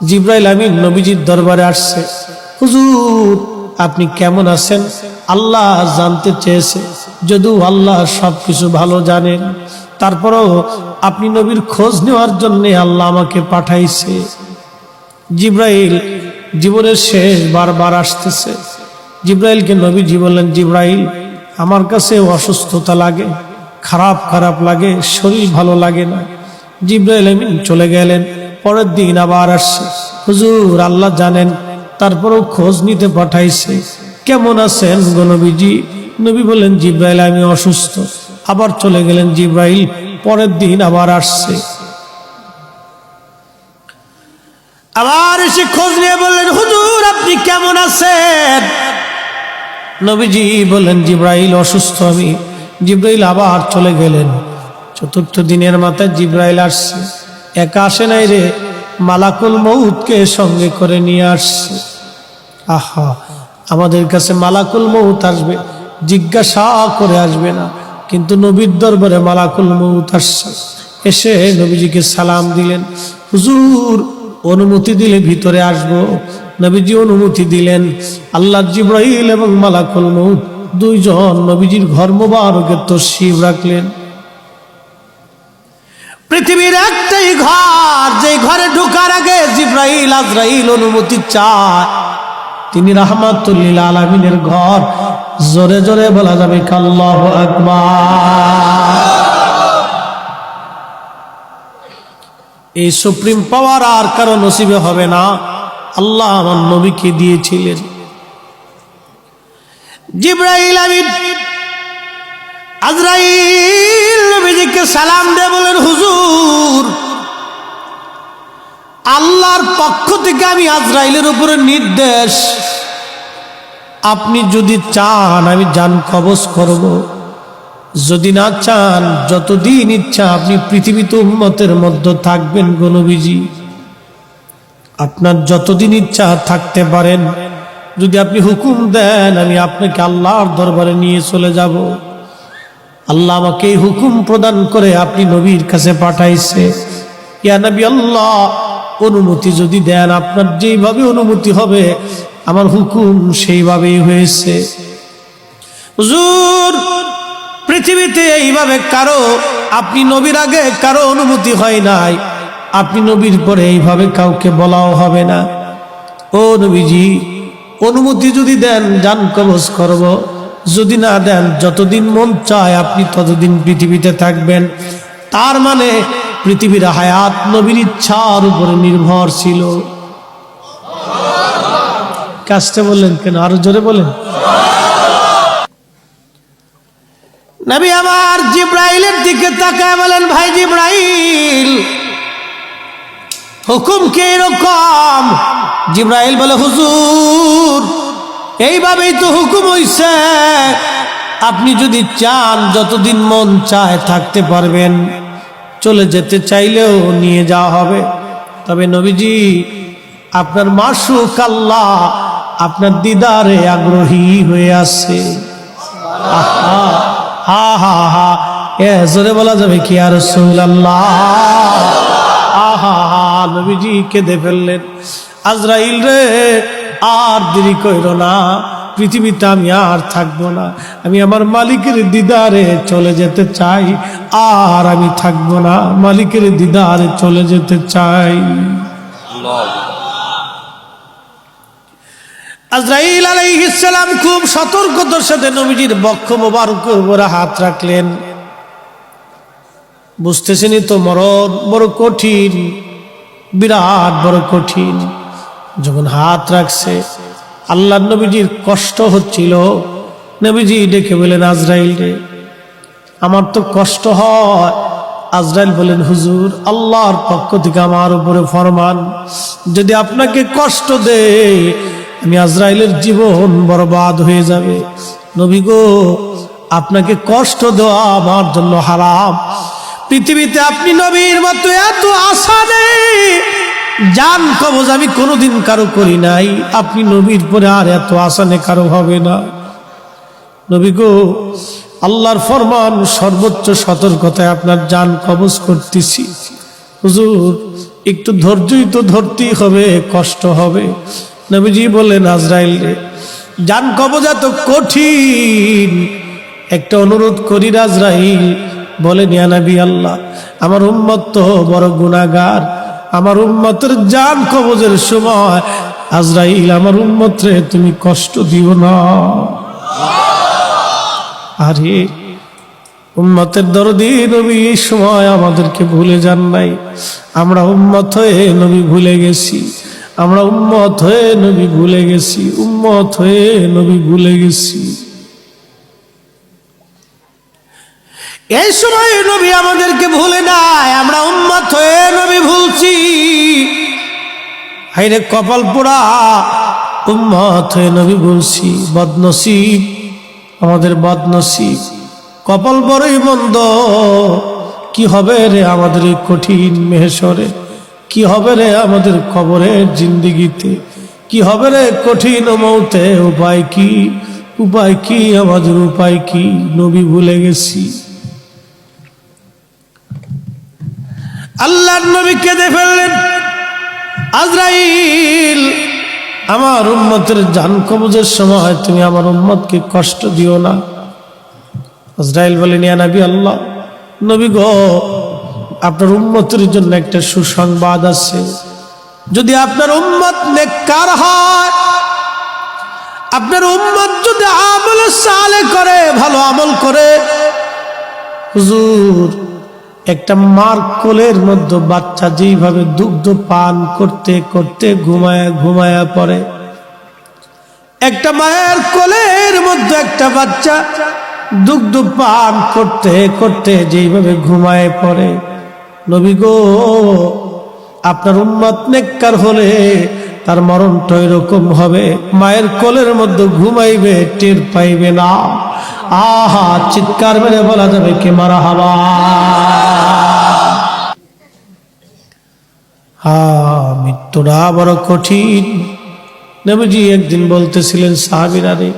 জিবরাইল আমিন নবীজির দরবারে আসছে। হুজুর আপনি কেমন আছেন? আল্লাহ জানতে চেয়েছে, যদিও আল্লাহ সবকিছু ভালো জানেন, তারপরেও আপনি নবীর খোঁজ নেওয়ার জন্য আল্লাহ আমাকে পাঠাইছে। জিবরাইল জীবনের শেষ বারবার আসতেছে। জিবরাইলকে নবীজি বললেন, জিবরাইল আমার কাছে অসুস্থতা লাগে, খারাপ খারাপ লাগে, শরীর ভালো লাগে না। জিবরাইল আমিন চলে গেলেন। পরের দিন আবার আসছে। হুজুর আল্লাহ জানেন, তারপরেও খোঁজ নিতে পাঠাইছে, কেমন আছেন গো নবীজি? নবী বললেন, জিবরাইল আমি অসুস্থ। আবার চলে গেলেন জিবরাইল। পরের দিন আবার আসছে। আবার এসে খোঁজ নিয়ে বললেন, হুজুর আপনি কেমন আছেন? নবীজি বললেন, জিবরাইল অসুস্থ আমি। জিবরাইল আবার চলে গেলেন। চতুর্থ দিনের মাথায় জিবরাইল আসছে। একা আসে নাই রে, মালাকুল মউতকে সঙ্গে করে নিয়ে আসছে। আহা, আমাদের কাছে মালাকুল মউত আসবে, জিজ্ঞাসা করে আসবে না, কিন্তু নবীর দরবারে মালাকুল মউত আসছে। এসে নবীজিকে সালাম দিলেন। হুজুর অনুমতি দিলে ভিতরে আসবো। নবীজি অনুমতি দিলেন। আল্লাহ জিবরাইল এবং মালাকুল মউত দুইজন নবীজির ঘর মোবারকে তশরিফ রাখলেন। পৃথিবীর একটাই ঘর, যে ঘরে ঢোকার আগে জিবরাইল আজরাইল অনুমতি চায়, তিনি রাহমাতুল লিল আলামিনের ঘর। জোরে জোরে বলা যাবে আল্লাহু আকবার। এই সুপ্রিম পাওয়ার আর কারো নসিবে হবে না, আল্লাহ আমার নবীকে দিয়েছিলেন। জিবরাইল আমিন আজরাইল নবীজিকে সালাম দিয়ে বলেন, হুজুর আল্লাহর পক্ষ থেকে আমি আজরাইলের উপরে নির্দেশ, আপনি যদি চান আমি জান কবজ করব, যদি না চান যতদিন ইচ্ছা আপনি পৃথিবীতে উম্মতের মধ্যে থাকবেন গো নবীজি, আপনার যতদিন ইচ্ছা থাকতে পারেন। যদি আপনি হুকুম দেন আমি আপনাকে আল্লাহর দরবারে নিয়ে চলে যাব। আল্লাহ আমাকে এই হুকুম প্রদান করে আপনি নবীর কাছে পাঠাইছে। ইয়া নবী আল্লাহ, অনুমতি যদি দেন, আপনার যেইভাবে অনুমতি হবে আমার হুকুম সেইভাবেই হয়েছে। হুজুর পৃথিবীতে এইভাবে কারো, আপনি নবীর আগে কারো অনুমতি হয় নাই, আপনি নবীর পরে এইভাবে কাউকে বলাও হবে না। ও নবীজি অনুমতি যদি দেন জান কবজ করব, যদি না দেন যতদিন মন চায় আপনি ততদিন পৃথিবীতে থাকবেন। তার মানে পৃথিবীর হায়াত নবীর ইচ্ছার উপরে নির্ভরশীল। কাজটা বললেন কেন? আরো জোরে বলেন। নবী আমার জিবরাইলের দিকে তাকায় বলেন, ভাই জিবরাইল হুকুম কি এরকম? জিবরাইল বলে, হুজুর এইভাবেই তো হুকুম হইছে, আপনি যদি চান যতদিন মন চায় থাকতে পারবেন, চলে যেতে চাইলেও নিয়ে যাওয়া হবে। তবে নবীজি আপনার মাশুক আল্লাহ আপনার দিদারে আগ্রহী হয়ে আছে। আহা হা হা হা, এ জোরে বলা যাবে কি আর রাসূলুল্লাহ? আহা হা, নবীজি কেঁদে ফেললেন। আজরাইল রে আর দেরি কইরো না, পৃথিবীতে আমি আর থাকবো না, আমি আমার মালিকের দিদারে চলে যেতে চাই, আর আমি থাকবো না, মালিকের দিদারে চলে যেতে চাই। আজরাইল আলাইহিস সালাম খুব সতর্কতার সাথে নবীজির বক্ষ মোবারকের উপরে হাত রাখলেন। বুঝতেছেনই তো মরণ বড় কঠিন, বিরাট বড় কঠিন। যখন হাত রাখছে আল্লাহ নবীজির কষ্ট হচ্ছিল। নবীজি ডেকে বলেন, আজরাইল রে আমার তো কষ্ট হয়। আজরাইল বলেন, হুজুর আল্লাহর পক্ষ থেকে আমার উপরে ফরমান, যদি আপনাকে কষ্ট দেয় আমি আজরাইলের জীবন বরবাদ হয়ে যাবে। নবী গো আপনাকে কষ্ট দেওয়া আমার জন্য হারাম। পৃথিবীতে আপনি নবীর মতো এত আশা নেই, জান কবজ আমি কোনোদিন কারো করি নাই, আপনি নবীর পরে আর এত আশা নেই কারো হবে না। নবী গো আল্লাহর ফরমান, সর্বোচ্চ সতর্কতায় আপনার জান কবজ করতেছি। হুজুর একটু ধৈর্যই তো ধরতেই হবে, কষ্ট হবে। নবীজি বললেন, আজরাইল রে, জান কবজা তো কঠিন, একটা অনুরোধ করি আজরাইল। বলেন, ইয়া নবী আল্লাহ, আমার উম্মত তো বড় গুনাহগার, আমার উম্মতের জান কবজের সময় আজরাইল আমার উম্মতরে তুমি কষ্ট দিও না। আরে উম্মতের দরদি নবী এই সময় আমাদেরকে ভুলে যান নাই। আমরা উম্মত হয়ে নবী ভুলে গেছি, আমরা উম্মত হয়ে নবী ভুলে গেছি, উম্মত হয়ে নবী ভুলে গেছি। এই সময় নবী আমাদেরকে ভুলে নাই, আমরা উম্মত হয়ে নবী ভুলছি। হায়রে কপাল পোড়া, উম্মত হয়ে নবী ভুলছি। বদনসিব, আমাদের বদনসিব, কপাল বড়ই মন্দ। কি হবে রে আমাদের এই কঠিন মেহশরে, কি হবে রে আমাদের কবরের জিন্দিগিতে, কি হবে রে কঠিন মৌতে? উপায় কি, উপায় কি, আমাদের উপায় কি? নবী ভুলে গেছি। আল্লাহর নবী কেঁদে ফেললেন, আজরাইল আমার উম্মতের জান কবজের সময় তুমি আমার উম্মতকে কষ্ট দিও না। আজরাইল বলেন, ইয়া নবী আল্লাহ, নবী গো, আপনার উম্মতের জন্য একটা সুসংবাদ আছে। যদি আপনার উম্মত নেককার হয়, আপনার উম্মত যদি আমল সালেহ করে, ভালো আমল করে, হুজুর একটা মার কোলের মধ্যে বাচ্চা যেইভাবে দুগ্ধ পান করতে করতে ঘুমায়া ঘুমায়া পড়ে, একটা মায়ের কোলের মধ্যে একটা বাচ্চা দুগ্ধ পান করতে করতে যেইভাবে ঘুমায় পড়ে, নবী গো, আপনার উম্মত নেককার হলে তার মরণটা এরকম হবে, মায়ের কোলের মধ্যে ঘুমাইবে, টের পাইবে না। আহা, চিৎকার মেরে বলা যাবে কে মারহাবা। মৃত্যুটা বড় কঠিন। নবীজি একদিন বলতেছিলেন সাহাবীরা রে,